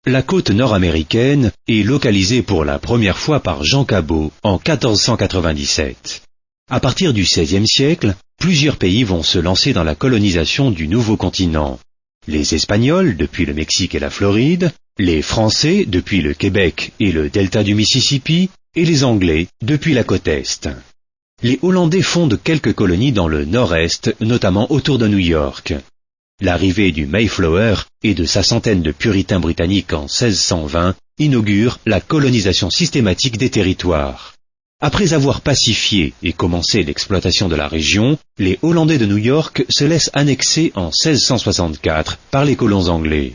La côte nord-américaine est localisée pour la première fois par Jean Cabot en 1497. À partir du XVIe siècle, plusieurs pays vont se lancer dans la colonisation du nouveau continent. Les Espagnols depuis le Mexique et la Floride, les Français depuis le Québec et le delta du Mississippi, et les Anglais depuis la côte Est. Les Hollandais fondent quelques colonies dans le nord-est, notamment autour de New York. L'arrivée du Mayflower et de sa centaine de puritains britanniques en 1620 inaugure la colonisation systématique des territoires. Après avoir pacifié et commencé l'exploitation de la région, les Hollandais de New York se laissent annexer en 1664 par les colons anglais.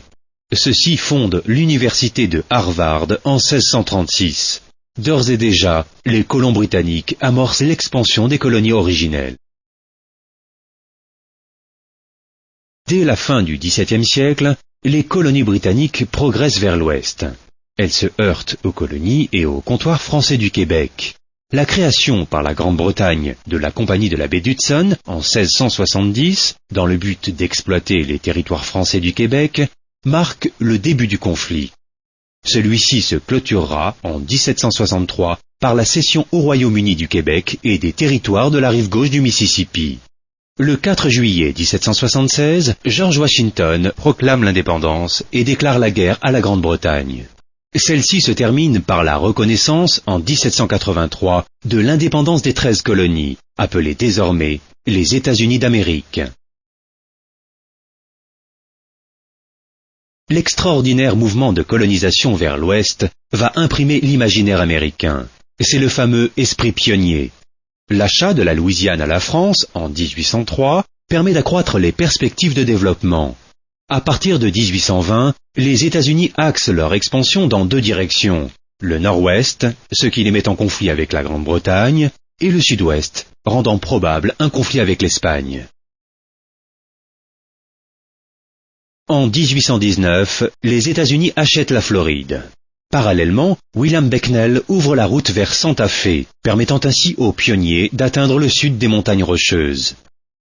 Ceux-ci fondent l'université de Harvard en 1636. D'ores et déjà, les colons britanniques amorcent l'expansion des colonies originelles. Dès la fin du XVIIe siècle, les colonies britanniques progressent vers l'ouest. Elles se heurtent aux colonies et au comptoir français du Québec. La création par la Grande-Bretagne de la Compagnie de la baie d'Hudson en 1670, dans le but d'exploiter les territoires français du Québec, marque le début du conflit. Celui-ci se clôturera en 1763 par la cession au Royaume-Uni du Québec et des territoires de la rive gauche du Mississippi. Le 4 juillet 1776, George Washington proclame l'indépendance et déclare la guerre à la Grande-Bretagne. Celle-ci se termine par la reconnaissance en 1783 de l'indépendance des 13 colonies, appelées désormais les États-Unis d'Amérique. L'extraordinaire mouvement de colonisation vers l'ouest va imprimer l'imaginaire américain. C'est le fameux esprit pionnier. L'achat de la Louisiane à la France en 1803 permet d'accroître les perspectives de développement. À partir de 1820, les États-Unis axent leur expansion dans deux directions. Le nord-ouest, ce qui les met en conflit avec la Grande-Bretagne, et le sud-ouest, rendant probable un conflit avec l'Espagne. En 1819, les États-Unis achètent la Floride. Parallèlement, William Becknell ouvre la route vers Santa Fe, permettant ainsi aux pionniers d'atteindre le sud des montagnes rocheuses.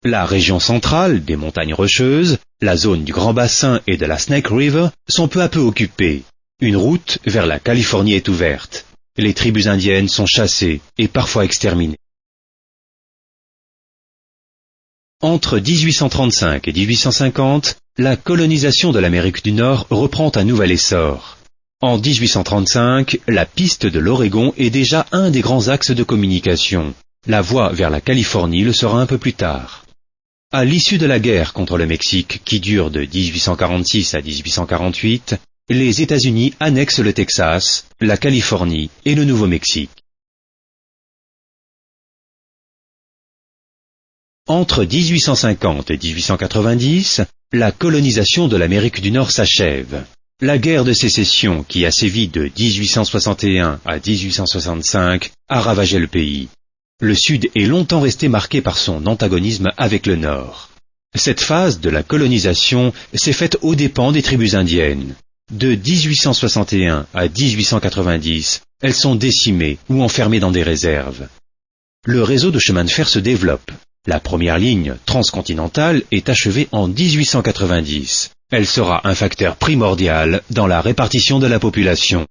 La région centrale des montagnes rocheuses, la zone du Grand Bassin et de la Snake River sont peu à peu occupées. Une route vers la Californie est ouverte. Les tribus indiennes sont chassées et parfois exterminées. Entre 1835 et 1850, la colonisation de l'Amérique du Nord reprend un nouvel essor. En 1835, la piste de l'Oregon est déjà un des grands axes de communication. La voie vers la Californie le sera un peu plus tard. À l'issue de la guerre contre le Mexique, qui dure de 1846 à 1848, les États-Unis annexent le Texas, la Californie et le Nouveau-Mexique. Entre 1850 et 1890, la colonisation de l'Amérique du Nord s'achève. La guerre de sécession, qui a sévi de 1861 à 1865, a ravagé le pays. Le Sud est longtemps resté marqué par son antagonisme avec le Nord. Cette phase de la colonisation s'est faite aux dépens des tribus indiennes. De 1861 à 1890, elles sont décimées ou enfermées dans des réserves. Le réseau de chemin de fer se développe. La première ligne transcontinentale est achevée en 1890. Elle sera un facteur primordial dans la répartition de la population.